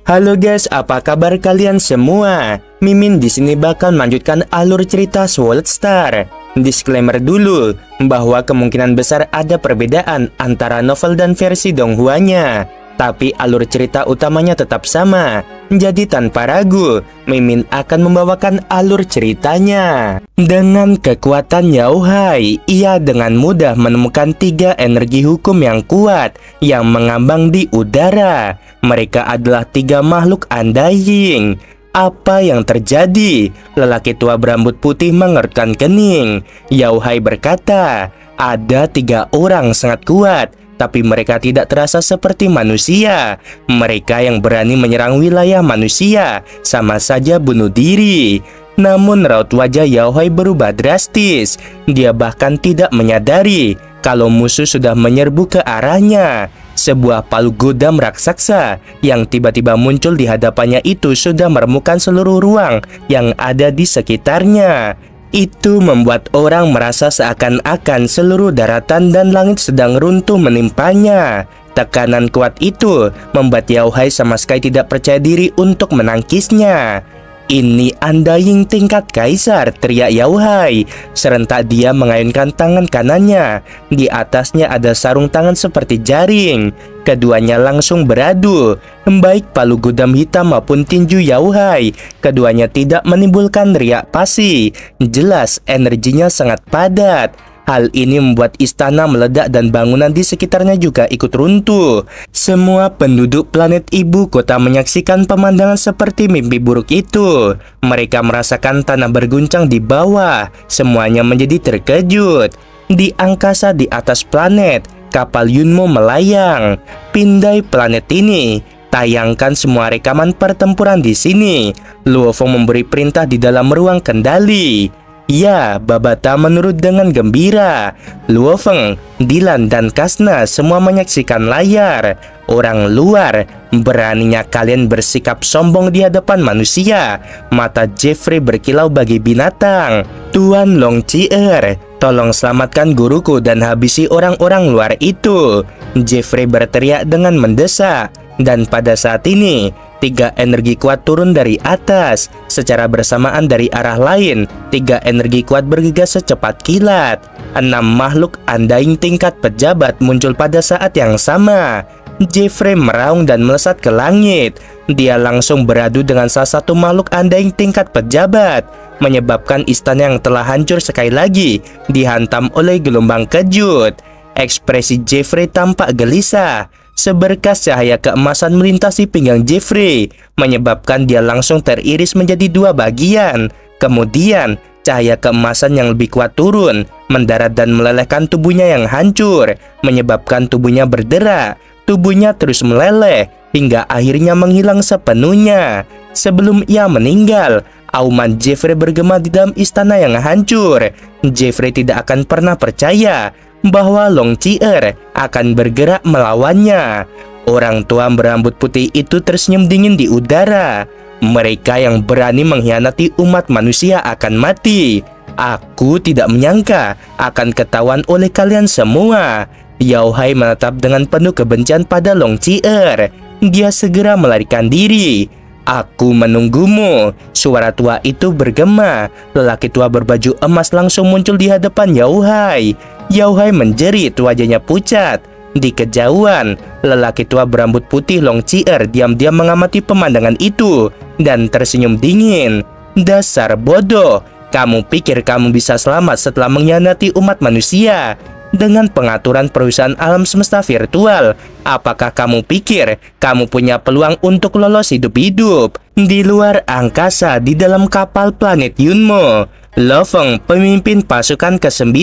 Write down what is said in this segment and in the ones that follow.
Halo guys, apa kabar kalian semua? Mimin di sini bakal melanjutkan alur cerita Sword Star. Disclaimer dulu bahwa kemungkinan besar ada perbedaan antara novel dan versi Donghua-nya, tapi alur cerita utamanya tetap sama. Jadi tanpa ragu, Mimin akan membawakan alur ceritanya. Dengan kekuatan Yaohai, ia dengan mudah menemukan 3 energi hukum yang kuat yang mengambang di udara. Mereka adalah 3 makhluk undying. Apa yang terjadi? Lelaki tua berambut putih mengerutkan kening. Yaohai berkata, ada 3 orang sangat kuat, tapi mereka tidak terasa seperti manusia. Mereka yang berani menyerang wilayah manusia sama saja bunuh diri. Namun raut wajah Yaohai berubah drastis. Dia bahkan tidak menyadari kalau musuh sudah menyerbu ke arahnya. Sebuah palu godam raksasa yang tiba-tiba muncul di hadapannya itu sudah meremukkan seluruh ruang yang ada di sekitarnya. Itu membuat orang merasa seakan-akan seluruh daratan dan langit sedang runtuh menimpanya. Tekanan kuat itu membuat Yaohai sama sekali tidak percaya diri untuk menangkisnya. Ini undying tingkat kaisar, teriak Yaohai. Serentak dia mengayunkan tangan kanannya. Di atasnya ada sarung tangan seperti jaring. Keduanya langsung beradu. Baik palu godam hitam maupun tinju Yaohai, keduanya tidak menimbulkan riak pasi. Jelas energinya sangat padat. Hal ini membuat istana meledak dan bangunan di sekitarnya juga ikut runtuh. Semua penduduk planet ibu kota menyaksikan pemandangan seperti mimpi buruk itu. Mereka merasakan tanah berguncang di bawah. Semuanya menjadi terkejut. Di angkasa di atas planet, kapal Yunmo melayang. Pindai planet ini. Tayangkan semua rekaman pertempuran di sini. Luo Feng memberi perintah di dalam ruang kendali. Ya, Babata menurut dengan gembira. Luo Feng, Dilan, dan Kasna semua menyaksikan layar. Orang luar, beraninya kalian bersikap sombong di hadapan manusia. Mata Jeffrey berkilau bagi binatang. Tuan Long Chier, tolong selamatkan guruku dan habisi orang-orang luar itu. Jeffrey berteriak dengan mendesak. Dan pada saat ini 3 energi kuat turun dari atas. Secara bersamaan dari arah lain, 3 energi kuat bergegas secepat kilat. 6 makhluk undying tingkat pejabat muncul pada saat yang sama. Jeffrey meraung dan melesat ke langit. Dia langsung beradu dengan salah satu makhluk undying tingkat pejabat, menyebabkan istana yang telah hancur sekali lagi dihantam oleh gelombang kejut. Ekspresi Jeffrey tampak gelisah. Seberkas cahaya keemasan melintasi pinggang Jeffrey, menyebabkan dia langsung teriris menjadi 2 bagian. Kemudian, cahaya keemasan yang lebih kuat turun, mendarat dan melelehkan tubuhnya yang hancur, menyebabkan tubuhnya berderak. Tubuhnya terus meleleh, hingga akhirnya menghilang sepenuhnya. Sebelum ia meninggal, auman Jeffrey bergema di dalam istana yang hancur. Jeffrey tidak akan pernah percaya bahwa Long Chier akan bergerak melawannya. Orang tua berambut putih itu tersenyum dingin di udara. Mereka yang berani mengkhianati umat manusia akan mati. Aku tidak menyangka akan ketahuan oleh kalian semua. Yaohai menatap dengan penuh kebencian pada Long Chier. Dia segera melarikan diri. Aku menunggumu. Suara tua itu bergema. Lelaki tua berbaju emas langsung muncul di hadapan Yaohai. Yaohai menjerit, wajahnya pucat. Di kejauhan, lelaki tua berambut putih Long Chier diam-diam mengamati pemandangan itu dan tersenyum dingin. Dasar bodoh, kamu pikir kamu bisa selamat setelah mengkhianati umat manusia dengan pengaturan perusahaan alam semesta virtual? Apakah kamu pikir kamu punya peluang untuk lolos hidup-hidup? Di luar angkasa, di dalam kapal planet Yunmo, Luo Feng, pemimpin pasukan ke-9,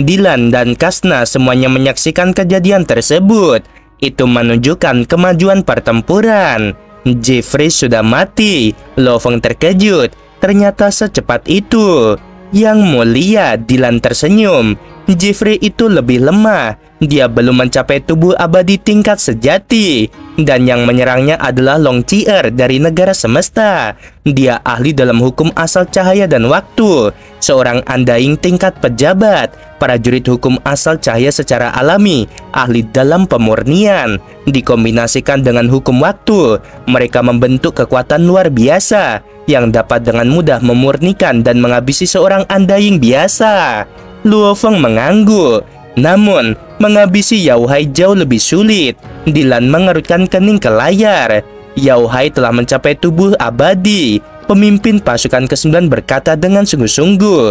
Dilan, dan Kasna semuanya menyaksikan kejadian tersebut. Itu menunjukkan kemajuan pertempuran. Jeffrey sudah mati. Luo Feng terkejut. Ternyata secepat itu. Yang mulia, Dilan tersenyum. Jeffrey itu lebih lemah. Dia belum mencapai tubuh abadi tingkat sejati. Dan yang menyerangnya adalah Long Chier dari negara semesta. Dia ahli dalam hukum asal cahaya dan waktu. Seorang undying tingkat pejabat. Prajurit hukum asal cahaya secara alami. Ahli dalam pemurnian. Dikombinasikan dengan hukum waktu, mereka membentuk kekuatan luar biasa yang dapat dengan mudah memurnikan dan menghabisi seorang undying biasa. Luo Feng mengangguk. Namun, menghabisi Yao Hai jauh lebih sulit. Dylan mengerutkan kening ke layar. Yao Hai telah mencapai tubuh abadi. Pemimpin pasukan ke-9 berkata dengan sungguh-sungguh.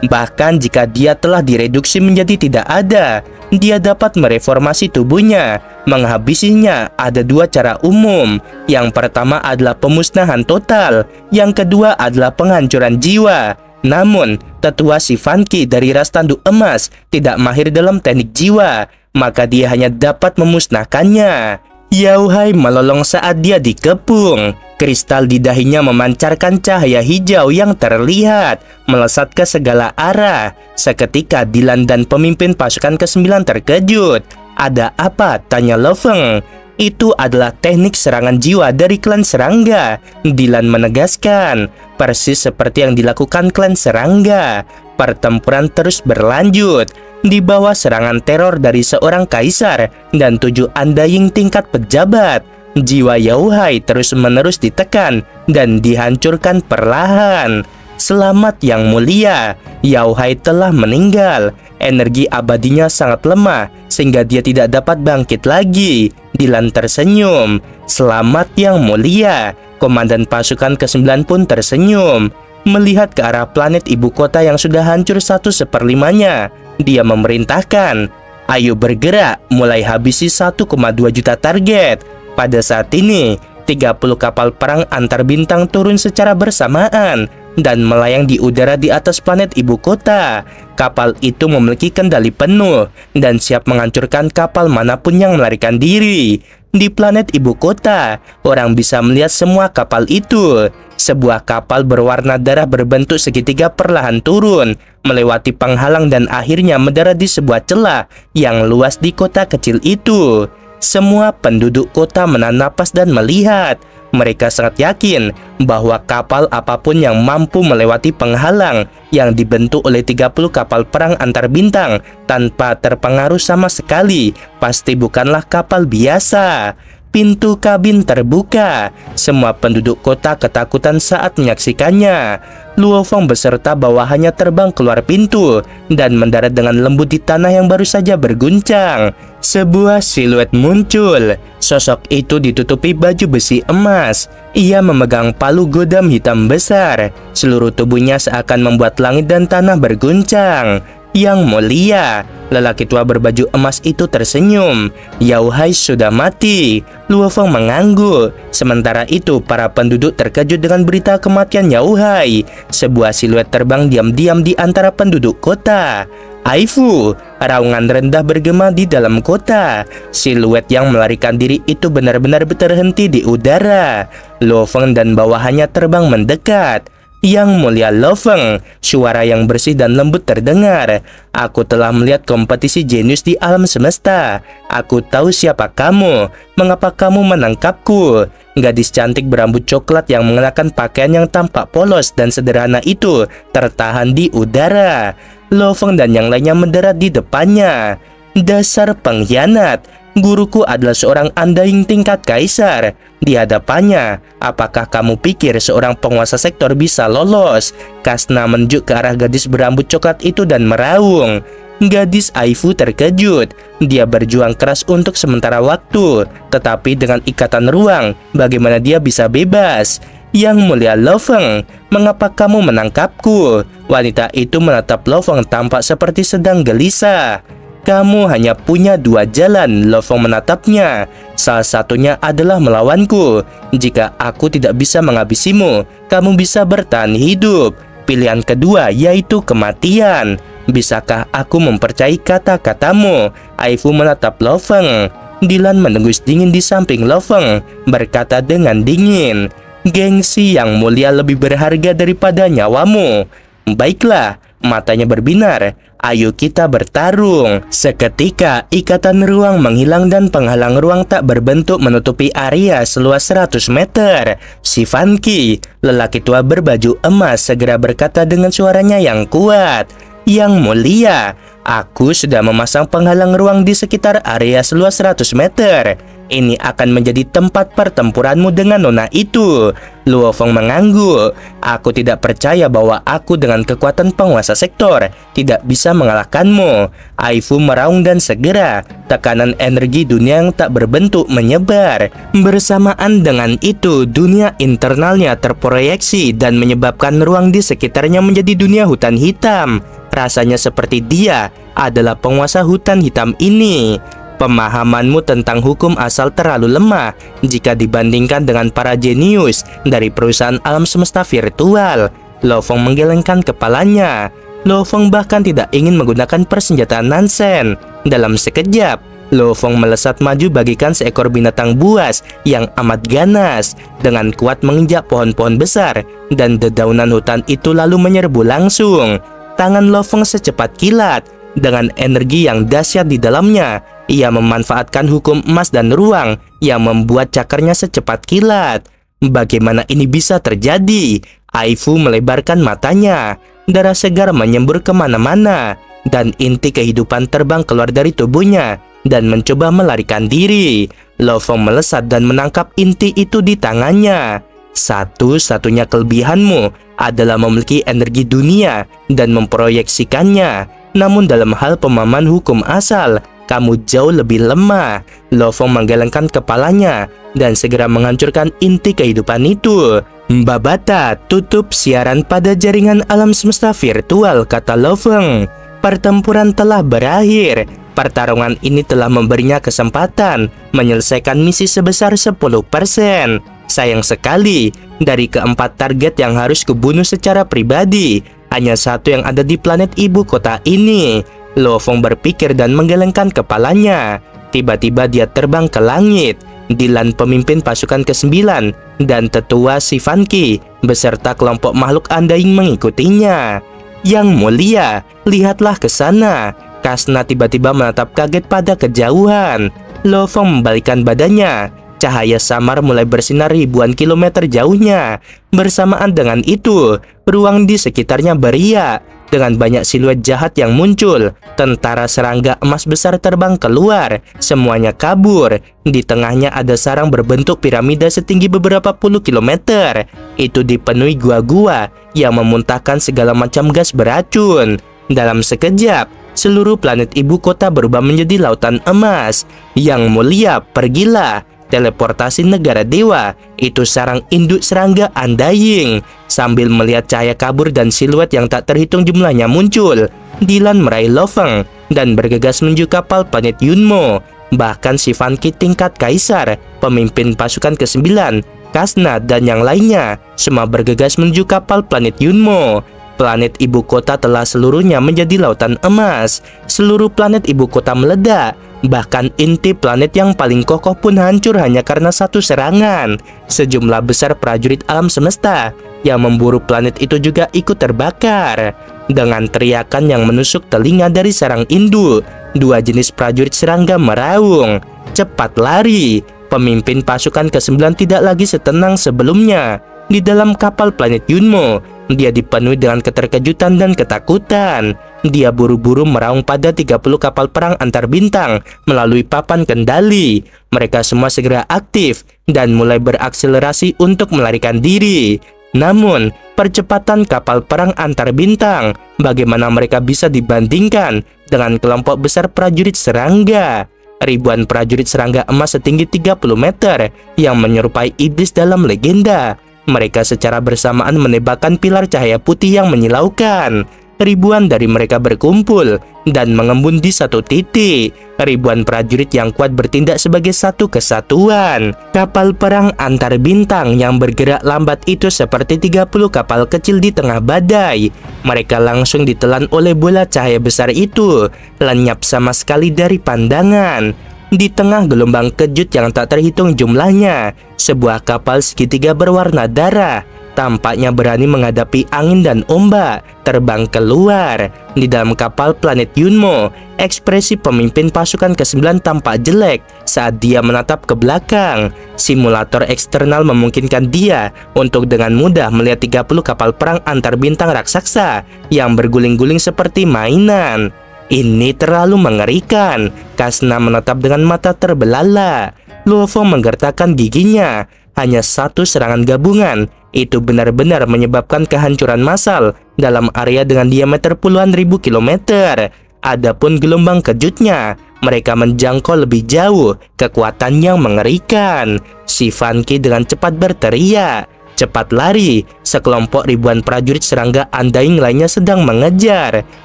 Bahkan jika dia telah direduksi menjadi tidak ada, dia dapat mereformasi tubuhnya. Menghabisinya ada dua cara umum. Yang pertama adalah pemusnahan total. Yang kedua adalah penghancuran jiwa. Namun, tetua si Fanqi dari ras tanduk emas tidak mahir dalam teknik jiwa, maka dia hanya dapat memusnahkannya. Yao Hai melolong saat dia dikepung. Kristal di dahinya memancarkan cahaya hijau yang terlihat, melesat ke segala arah. Seketika Dylan dan pemimpin pasukan ke-9 terkejut. "Ada apa?" tanya Lo Feng. "Itu adalah teknik serangan jiwa dari klan serangga," Dylan menegaskan. Persis seperti yang dilakukan klan serangga. Pertempuran terus berlanjut. Di bawah serangan teror dari seorang kaisar dan 7 undying tingkat pejabat, jiwa Yao Hai terus-menerus ditekan dan dihancurkan perlahan. "Selamat yang mulia, Yao Hai telah meninggal. Energi abadinya sangat lemah sehingga dia tidak dapat bangkit lagi." Dylan tersenyum. "Selamat yang mulia." Komandan pasukan ke-9 pun tersenyum. Melihat ke arah planet ibu kota yang sudah hancur 1/4-nya, dia memerintahkan, "Ayo bergerak, mulai habisi 1,2 juta target." Pada saat ini, 30 kapal perang antar bintang turun secara bersamaan dan melayang di udara di atas planet ibu kota. Kapal itu memiliki kendali penuh dan siap menghancurkan kapal manapun yang melarikan diri. Di planet ibu kota, orang bisa melihat semua kapal itu. Sebuah kapal berwarna darah berbentuk segitiga perlahan turun, melewati penghalang dan akhirnya mendarat di sebuah celah yang luas di kota kecil itu. Semua penduduk kota menahan napas dan melihat. Mereka sangat yakin bahwa kapal apapun yang mampu melewati penghalang yang dibentuk oleh 30 kapal perang antar bintang tanpa terpengaruh sama sekali pasti bukanlah kapal biasa. Pintu kabin terbuka. Semua penduduk kota ketakutan saat menyaksikannya. Luo Feng beserta bawahannya terbang keluar pintu dan mendarat dengan lembut di tanah yang baru saja berguncang. Sebuah siluet muncul. Sosok itu ditutupi baju besi emas. Ia memegang palu godam hitam besar. Seluruh tubuhnya seakan membuat langit dan tanah berguncang. "Yang mulia," lelaki tua berbaju emas itu tersenyum. "Yao Hai sudah mati." Luo Feng mengangguk. Sementara itu, para penduduk terkejut dengan berita kematian Yao Hai. Sebuah siluet terbang diam-diam di antara penduduk kota. "Aifu!" Raungan rendah bergema di dalam kota. Siluet yang melarikan diri itu benar-benar terhenti di udara. Luo Feng dan bawahannya terbang mendekat. "Yang mulia Lo Feng," suara yang bersih dan lembut terdengar. "Aku telah melihat kompetisi jenius di alam semesta. Aku tahu siapa kamu. Mengapa kamu menangkapku?" Gadis cantik berambut coklat yang mengenakan pakaian yang tampak polos dan sederhana itu tertahan di udara. Lo Feng dan yang lainnya mendarat di depannya. "Dasar pengkhianat. Guruku adalah seorang undying tingkat kaisar. Di hadapannya, apakah kamu pikir seorang penguasa sektor bisa lolos?" Kasna menunjuk ke arah gadis berambut coklat itu dan meraung. Gadis Aifu terkejut. Dia berjuang keras untuk sementara waktu, tetapi dengan ikatan ruang, bagaimana dia bisa bebas? "Yang mulia Lo Feng, mengapa kamu menangkapku?" Wanita itu menatap Lo Feng tampak seperti sedang gelisah. "Kamu hanya punya 2 jalan," Lo Feng menatapnya. "Salah satunya adalah melawanku. Jika aku tidak bisa menghabisimu, kamu bisa bertahan hidup. Pilihan kedua yaitu kematian. Bisakah aku mempercayai kata-katamu?" Aifu menatap Lo Feng. Dylan mendengus dingin di samping Lo Feng, berkata dengan dingin, "Gengsi yang mulia lebih berharga daripada nyawamu. Baiklah, Matanya berbinar. Ayo kita bertarung. Seketika ikatan ruang menghilang dan penghalang ruang tak berbentuk menutupi area seluas 100 meter. Si Funky, lelaki tua berbaju emas, segera berkata dengan suaranya yang kuat, "Yang mulia, aku sudah memasang penghalang ruang di sekitar area seluas 100 meter. Ini akan menjadi tempat pertempuranmu dengan nona itu." Luo Feng mengangguk. "Aku tidak percaya bahwa aku dengan kekuatan penguasa sektor tidak bisa mengalahkanmu." Aifu meraung dan segera tekanan energi dunia yang tak berbentuk menyebar. Bersamaan dengan itu, dunia internalnya terproyeksi dan menyebabkan ruang di sekitarnya menjadi dunia hutan hitam. Rasanya seperti dia adalah penguasa hutan hitam ini. Pemahamanmu tentang hukum asal terlalu lemah jika dibandingkan dengan para jenius dari perusahaan alam semesta virtual. Lo Feng menggelengkan kepalanya. Lo Feng bahkan tidak ingin menggunakan persenjataan Nansen. Dalam sekejap, Lo Feng melesat maju bagikan seekor binatang buas yang amat ganas. Dengan kuat menginjak pohon-pohon besar dan dedaunan hutan itu lalu menyerbu langsung. Tangan Lo Feng secepat kilat. Dengan energi yang dahsyat di dalamnya, ia memanfaatkan hukum emas dan ruang yang membuat cakarnya secepat kilat. Bagaimana ini bisa terjadi? Aifu melebarkan matanya. Darah segar menyembur kemana-mana, dan inti kehidupan terbang keluar dari tubuhnya dan mencoba melarikan diri. Lo Feng melesat dan menangkap inti itu di tangannya. Satu-satunya kelebihanmu adalah memiliki energi dunia dan memproyeksikannya. Namun dalam hal pemahaman hukum asal, kamu jauh lebih lemah. Lo Feng menggelengkan kepalanya dan segera menghancurkan inti kehidupan itu. "Babata, tutup siaran pada jaringan alam semesta virtual," kata Lo Feng. Pertempuran telah berakhir. Pertarungan ini telah memberinya kesempatan menyelesaikan misi sebesar 10%. Sayang sekali, dari keempat target yang harus kubunuh secara pribadi, hanya satu yang ada di planet ibu kota ini. Lo Feng berpikir dan menggelengkan kepalanya. Tiba-tiba dia terbang ke langit. Dilan, pemimpin pasukan ke-9, dan tetua si Funky beserta kelompok makhluk andaing mengikutinya. "Yang mulia, lihatlah ke sana." Kasna tiba-tiba menatap kaget pada kejauhan. Lo Feng membalikkan badannya. Cahaya samar mulai bersinar ribuan kilometer jauhnya. Bersamaan dengan itu, ruang di sekitarnya beriak dengan banyak siluet jahat yang muncul. Tentara serangga emas besar terbang keluar, semuanya kabur. Di tengahnya ada sarang berbentuk piramida setinggi beberapa puluh kilometer. Itu dipenuhi gua-gua yang memuntahkan segala macam gas beracun. Dalam sekejap, seluruh planet ibu kota berubah menjadi lautan emas. "Yang mulia, pergilah." Teleportasi negara dewa, itu sarang induk serangga Undying. Sambil melihat cahaya kabur dan siluet yang tak terhitung jumlahnya muncul, Dilan meraih Lo Feng dan bergegas menuju kapal planet Yunmo. Bahkan si Funky tingkat kaisar, pemimpin pasukan ke-9, Kasna, dan yang lainnya semua bergegas menuju kapal planet Yunmo. Planet ibu kota telah seluruhnya menjadi lautan emas. Seluruh planet ibu kota meledak. Bahkan inti planet yang paling kokoh pun hancur hanya karena satu serangan. Sejumlah besar prajurit alam semesta yang memburu planet itu juga ikut terbakar. Dengan teriakan yang menusuk telinga dari sarang induk, dua jenis prajurit serangga meraung, "Cepat lari!" Pemimpin pasukan ke-9 tidak lagi setenang sebelumnya. Di dalam kapal planet Yunmo, dia dipenuhi dengan keterkejutan dan ketakutan. Dia buru-buru meraung pada 30 kapal perang antar bintang melalui papan kendali. Mereka semua segera aktif dan mulai berakselerasi untuk melarikan diri. Namun, percepatan kapal perang antar bintang, bagaimana mereka bisa dibandingkan dengan kelompok besar prajurit serangga? Ribuan prajurit serangga emas setinggi 30 meter yang menyerupai iblis dalam legenda. Mereka secara bersamaan menembakkan pilar cahaya putih yang menyilaukan. Ribuan dari mereka berkumpul dan mengembun di satu titik. Ribuan prajurit yang kuat bertindak sebagai satu kesatuan. Kapal perang antar bintang yang bergerak lambat itu seperti 30 kapal kecil di tengah badai. Mereka langsung ditelan oleh bola cahaya besar itu, lenyap sama sekali dari pandangan. Di tengah gelombang kejut yang tak terhitung jumlahnya, sebuah kapal segitiga berwarna darah tampaknya berani menghadapi angin dan ombak, terbang keluar. Di dalam kapal planet Yunmo, ekspresi pemimpin pasukan ke-9 tampak jelek saat dia menatap ke belakang. Simulator eksternal memungkinkan dia untuk dengan mudah melihat 30 kapal perang antar bintang raksasa yang berguling-guling seperti mainan. Ini terlalu mengerikan. Kasna menatap dengan mata terbelalak. Luo Feng menggertakkan giginya. Hanya satu serangan gabungan itu benar-benar menyebabkan kehancuran massal dalam area dengan diameter puluhan ribu kilometer. Adapun gelombang kejutnya, mereka menjangkau lebih jauh, kekuatan yang mengerikan. Si Fan Qi dengan cepat berteriak, cepat lari. Sekelompok ribuan prajurit serangga Undying lainnya sedang mengejar.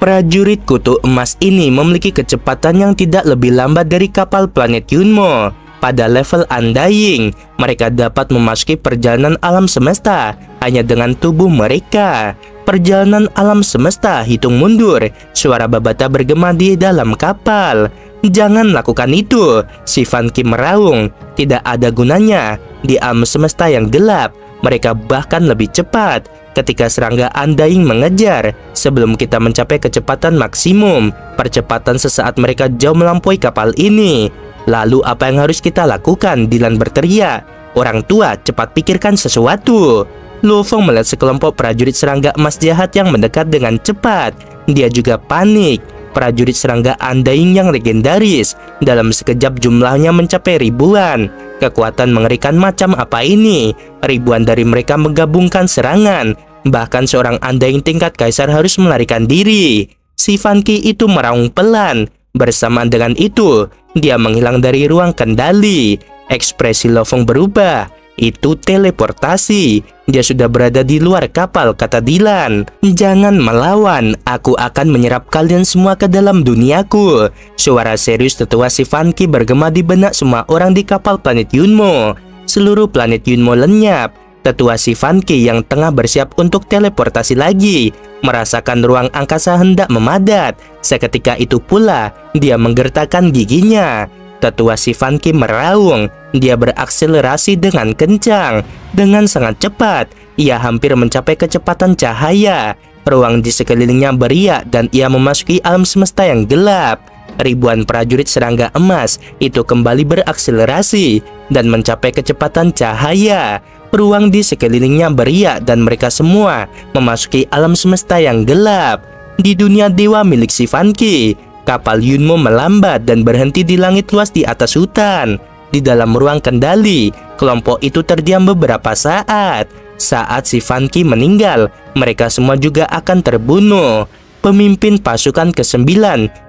Prajurit kutu emas ini memiliki kecepatan yang tidak lebih lambat dari kapal planet Yunmo. Pada level Undying, mereka dapat memasuki perjalanan alam semesta hanya dengan tubuh mereka. Perjalanan alam semesta hitung mundur. Suara Babata bergema di dalam kapal. Jangan lakukan itu, si Fan Qi meraung. Tidak ada gunanya. Di alam semesta yang gelap, mereka bahkan lebih cepat. Ketika serangga Undying mengejar, sebelum kita mencapai kecepatan maksimum, percepatan sesaat mereka jauh melampaui kapal ini. Lalu apa yang harus kita lakukan? Dylan berteriak. Orang tua, cepat pikirkan sesuatu. Luo Feng melihat sekelompok prajurit serangga emas jahat yang mendekat dengan cepat. Dia juga panik. Prajurit serangga Undying yang legendaris. Dalam sekejap jumlahnya mencapai ribuan. Kekuatan mengerikan macam apa ini? Ribuan dari mereka menggabungkan serangan. Bahkan seorang Undying tingkat kaisar harus melarikan diri. Si Fan Qi itu meraung pelan. Bersamaan dengan itu, dia menghilang dari ruang kendali. Ekspresi Luo Feng berubah. Itu teleportasi. Dia sudah berada di luar kapal, kata Dylan. Jangan melawan. Aku akan menyerap kalian semua ke dalam duniaku. Suara serius tetua si Fan Qi bergema di benak semua orang di kapal planet Yunmo. Seluruh planet Yunmo lenyap. Tetua si Fan Qi yang tengah bersiap untuk teleportasi lagi merasakan ruang angkasa hendak memadat. Seketika itu pula dia menggertakkan giginya. Tetua si Fan Qi meraung. Dia berakselerasi dengan kencang. Dengan sangat cepat, ia hampir mencapai kecepatan cahaya. Ruang di sekelilingnya beriak dan ia memasuki alam semesta yang gelap. Ribuan prajurit serangga emas itu kembali berakselerasi dan mencapai kecepatan cahaya. Ruang di sekelilingnya beriak dan mereka semua memasuki alam semesta yang gelap. Di dunia dewa milik si Fan Qi, kapal Yunmo melambat dan berhenti di langit luas di atas hutan. Di dalam ruang kendali, kelompok itu terdiam beberapa saat. Saat si Fan Qi meninggal, mereka semua juga akan terbunuh. Pemimpin pasukan ke-9,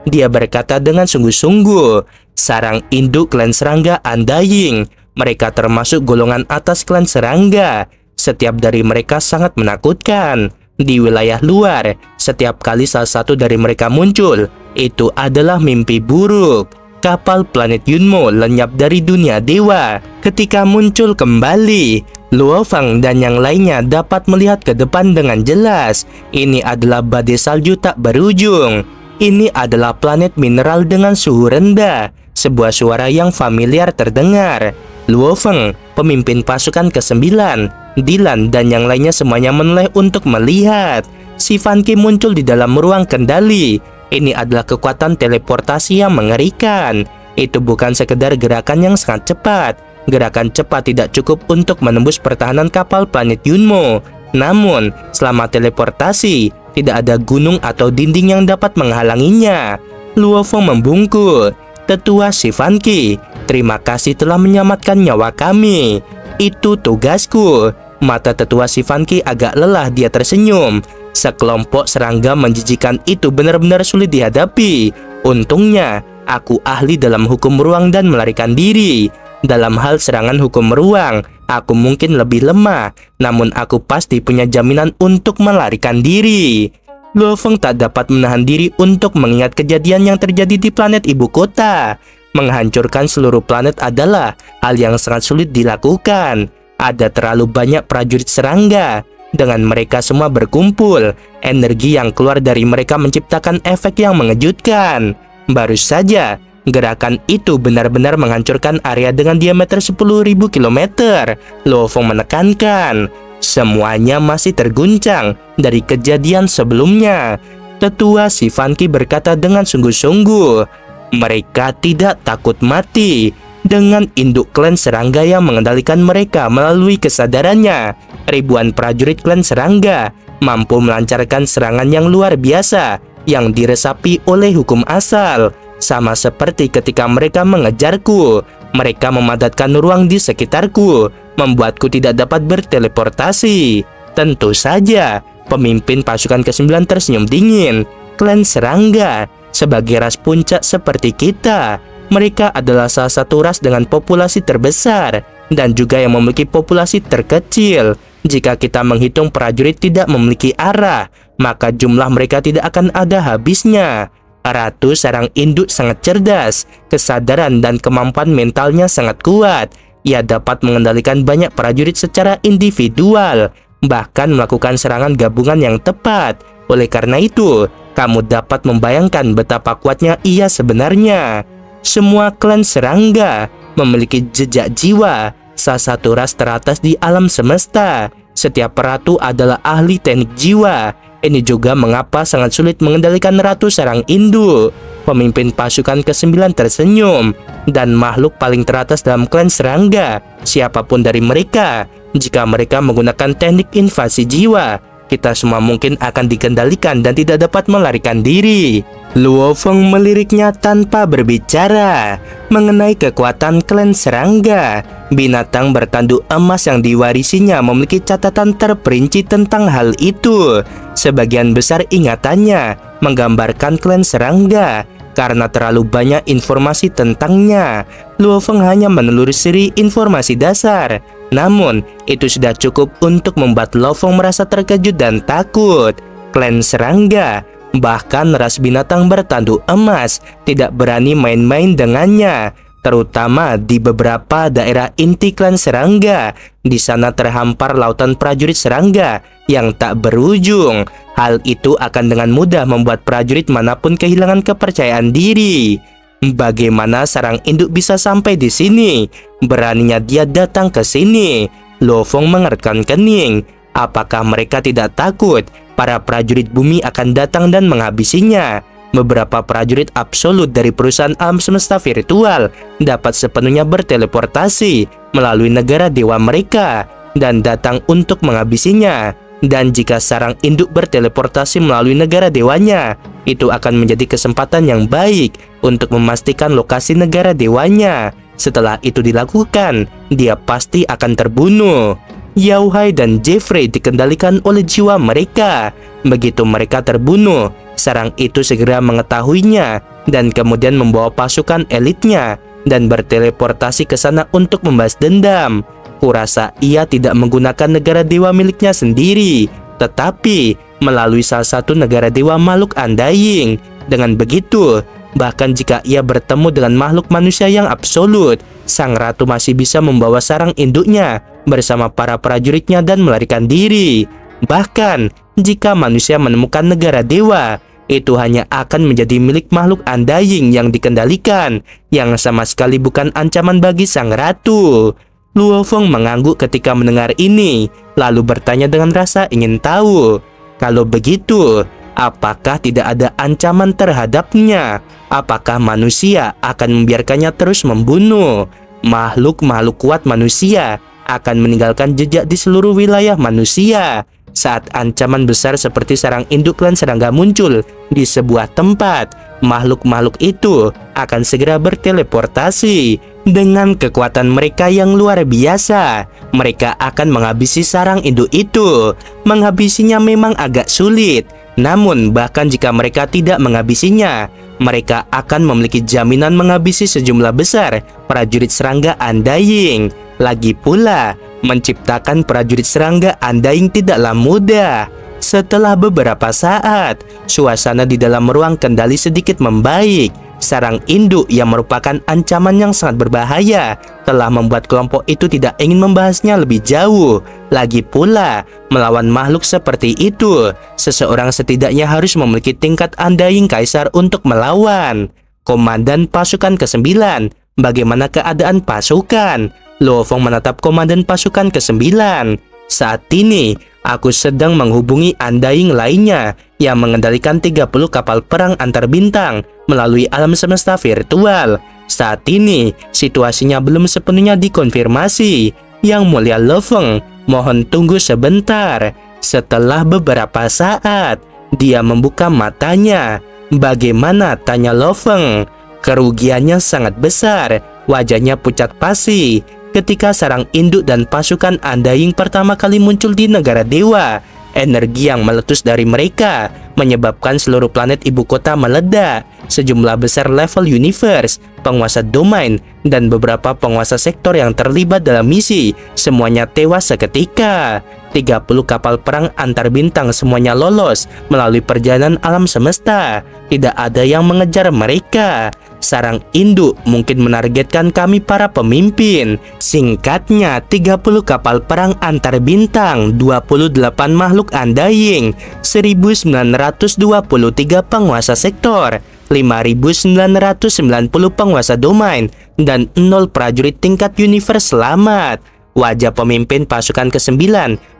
dia berkata dengan sungguh-sungguh, sarang induk klan serangga Undying. Mereka termasuk golongan atas klan serangga. Setiap dari mereka sangat menakutkan. Di wilayah luar, setiap kali salah satu dari mereka muncul, itu adalah mimpi buruk. Kapal planet Yunmo lenyap dari dunia dewa. Ketika muncul kembali, Luo Feng dan yang lainnya dapat melihat ke depan dengan jelas. Ini adalah badai salju tak berujung. Ini adalah planet mineral dengan suhu rendah. Sebuah suara yang familiar terdengar. Luo Feng, pemimpin pasukan ke-9, Dylan dan yang lainnya semuanya menoleh untuk melihat. Si Fan Qi muncul di dalam ruang kendali. Ini adalah kekuatan teleportasi yang mengerikan. Itu bukan sekedar gerakan yang sangat cepat. Gerakan cepat tidak cukup untuk menembus pertahanan kapal planet Yunmo. Namun, selama teleportasi, tidak ada gunung atau dinding yang dapat menghalanginya. Luo Feng membungkuk. Tetua si Fan Qi, terima kasih telah menyelamatkan nyawa kami. Itu tugasku. Mata tetua si Fan Qi agak lelah, dia tersenyum. Sekelompok serangga menjijikan itu benar-benar sulit dihadapi. Untungnya, aku ahli dalam hukum ruang dan melarikan diri. Dalam hal serangan hukum ruang, aku mungkin lebih lemah, namun aku pasti punya jaminan untuk melarikan diri. Luo Feng tak dapat menahan diri untuk mengingat kejadian yang terjadi di planet ibu kota. Menghancurkan seluruh planet adalah hal yang sangat sulit dilakukan. Ada terlalu banyak prajurit serangga. Dengan mereka semua berkumpul, energi yang keluar dari mereka menciptakan efek yang mengejutkan. Baru saja, gerakan itu benar-benar menghancurkan area dengan diameter 10.000 km. Luo Feng menekankan, Semuanya masih terguncang dari kejadian sebelumnya. Tetua Shivangi berkata dengan sungguh-sungguh, mereka tidak takut mati. Dengan induk klan serangga yang mengendalikan mereka melalui kesadarannya, ribuan prajurit klan serangga mampu melancarkan serangan yang luar biasa yang diresapi oleh hukum asal. Sama seperti ketika mereka mengejarku, mereka memadatkan ruang di sekitarku, membuatku tidak dapat berteleportasi. Tentu saja, pemimpin pasukan ke-9 tersenyum dingin. Klan serangga, sebagai ras puncak seperti kita, mereka adalah salah satu ras dengan populasi terbesar dan juga yang memiliki populasi terkecil. Jika kita menghitung prajurit tidak memiliki arah, maka jumlah mereka tidak akan ada habisnya. Ratu sarang induk sangat cerdas, kesadaran dan kemampuan mentalnya sangat kuat. Ia dapat mengendalikan banyak prajurit secara individual, bahkan melakukan serangan gabungan yang tepat. Oleh karena itu, kamu dapat membayangkan betapa kuatnya ia sebenarnya. Semua klan serangga memiliki jejak jiwa, salah satu ras teratas di alam semesta. Setiap ratu adalah ahli teknik jiwa. Ini juga mengapa sangat sulit mengendalikan ratu sarang induk. Pemimpin pasukan ke-9 tersenyum, dan makhluk paling teratas dalam klan serangga, siapapun dari mereka, jika mereka menggunakan teknik invasi jiwa, kita semua mungkin akan dikendalikan dan tidak dapat melarikan diri. Luo Feng meliriknya tanpa berbicara mengenai kekuatan klan serangga. Binatang bertanduk emas yang diwarisinya memiliki catatan terperinci tentang hal itu. Sebagian besar ingatannya menggambarkan klan serangga. Karena terlalu banyak informasi tentangnya, Luo Feng hanya menelusuri informasi dasar. Namun, itu sudah cukup untuk membuat Luo Feng merasa terkejut dan takut. Klan serangga, bahkan ras binatang bertanduk emas, tidak berani main-main dengannya, terutama di beberapa daerah inti klan serangga. Di sana terhampar lautan prajurit serangga yang tak berujung. Hal itu akan dengan mudah membuat prajurit manapun kehilangan kepercayaan diri. Bagaimana sarang induk bisa sampai di sini? Beraninya dia datang ke sini. Luo Feng mengerutkan kening. Apakah mereka tidak takut para prajurit bumi akan datang dan menghabisinya? Beberapa prajurit absolut dari perusahaan alam semesta virtual dapat sepenuhnya berteleportasi melalui negara dewa mereka dan datang untuk menghabisinya. Dan jika sarang induk berteleportasi melalui negara dewanya, itu akan menjadi kesempatan yang baik untuk memastikan lokasi negara dewanya. Setelah itu dilakukan, dia pasti akan terbunuh. Yao Hai dan Jeffrey dikendalikan oleh jiwa mereka. Begitu mereka terbunuh, sarang itu segera mengetahuinya dan kemudian membawa pasukan elitnya dan berteleportasi ke sana untuk membalas dendam. Kurasa ia tidak menggunakan negara dewa miliknya sendiri, tetapi melalui salah satu negara dewa makhluk Undying. Dengan begitu, bahkan jika ia bertemu dengan makhluk manusia yang absolut, sang ratu masih bisa membawa sarang induknya bersama para prajuritnya dan melarikan diri. Bahkan, jika manusia menemukan negara dewa, itu hanya akan menjadi milik makhluk Undying yang dikendalikan, yang sama sekali bukan ancaman bagi sang ratu. Luo Feng mengangguk ketika mendengar ini, lalu bertanya dengan rasa ingin tahu. Kalau begitu, apakah tidak ada ancaman terhadapnya? Apakah manusia akan membiarkannya terus membunuh? Makhluk-makhluk kuat manusia akan meninggalkan jejak di seluruh wilayah manusia. Saat ancaman besar seperti sarang induk klan serangga muncul di sebuah tempat, makhluk-makhluk itu akan segera berteleportasi. Dengan kekuatan mereka yang luar biasa, mereka akan menghabisi sarang induk itu. Menghabisinya memang agak sulit, namun bahkan jika mereka tidak menghabisinya, mereka akan memiliki jaminan menghabisi sejumlah besar prajurit serangga Undying. Lagi pula, menciptakan prajurit serangga Undying tidaklah mudah. Setelah beberapa saat, suasana di dalam ruang kendali sedikit membaik. Sarang induk yang merupakan ancaman yang sangat berbahaya telah membuat kelompok itu tidak ingin membahasnya lebih jauh. Lagi pula, melawan makhluk seperti itu, seseorang setidaknya harus memiliki tingkat Undying Kaisar untuk melawan. Komandan pasukan ke-9, bagaimana keadaan pasukan? Luo Feng menatap komandan pasukan ke-9. Saat ini, aku sedang menghubungi Undying lainnya yang mengendalikan 30 kapal perang antar bintang melalui alam semesta virtual. Saat ini, situasinya belum sepenuhnya dikonfirmasi. Yang Mulia Lo Feng, mohon tunggu sebentar. Setelah beberapa saat, dia membuka matanya. Bagaimana? Tanya Lo Feng. Kerugiannya sangat besar. Wajahnya pucat pasi. Ketika sarang induk dan pasukan Undying pertama kali muncul di negara dewa, energi yang meletus dari mereka menyebabkan seluruh planet ibu kota meledak. Sejumlah besar level universe, penguasa domain, dan beberapa penguasa sektor yang terlibat dalam misi semuanya tewas seketika. 30 kapal perang antar bintang semuanya lolos melalui perjalanan alam semesta. Tidak ada yang mengejar mereka. Sarang induk mungkin menargetkan kami para pemimpin. Singkatnya, 30 kapal perang antar bintang, 28 makhluk Undying, 1923 penguasa sektor, 5.990 penguasa domain, dan 0 prajurit tingkat universe selamat. Wajah pemimpin pasukan ke-9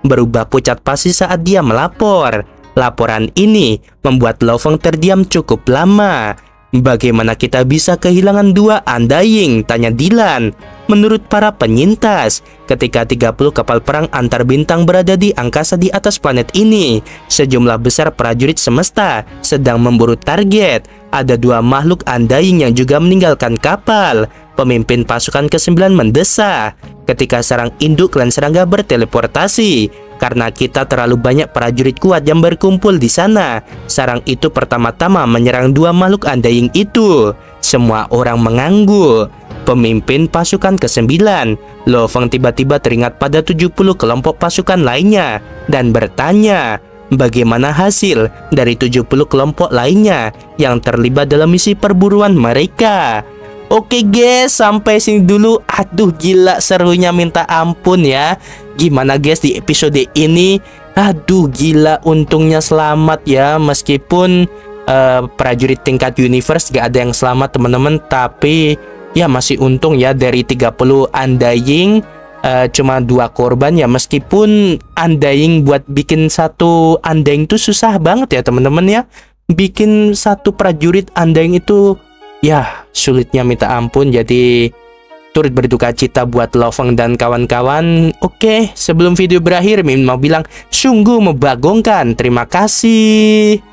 berubah pucat pasi saat dia melapor. Laporan ini membuat Lo Feng terdiam cukup lama. Bagaimana kita bisa kehilangan 2 Undying? Tanya Dylan. Menurut para penyintas, ketika 30 kapal perang antar bintang berada di angkasa di atas planet ini, sejumlah besar prajurit semesta sedang memburu target. Ada 2 makhluk Undying yang juga meninggalkan kapal. Pemimpin pasukan ke-9 mendesak. Ketika sarang induk klan serangga berteleportasi, karena kita terlalu banyak prajurit kuat yang berkumpul di sana, sarang itu pertama-tama menyerang 2 makhluk Undying itu. Semua orang mengangguk. Pemimpin pasukan ke-9, Lo Feng tiba-tiba teringat pada 70 kelompok pasukan lainnya dan bertanya, bagaimana hasil dari 70 kelompok lainnya yang terlibat dalam misi perburuan mereka? Oke guys, sampai sini dulu. Aduh gila, serunya minta ampun ya. Gimana guys di episode ini? Aduh gila, untungnya selamat ya. Meskipun prajurit tingkat universe gak ada yang selamat teman-teman, tapi ya masih untung ya. Dari 30 Undying cuma 2 korban ya. Meskipun Undying buat bikin satu Undying itu susah banget ya teman-teman ya. Bikin satu prajurit Undying itu ya sulitnya minta ampun. Jadi turut berduka cita buat Lo Feng dan kawan-kawan. Oke, sebelum video berakhir Mimin mau bilang sungguh membagongkan. Terima kasih.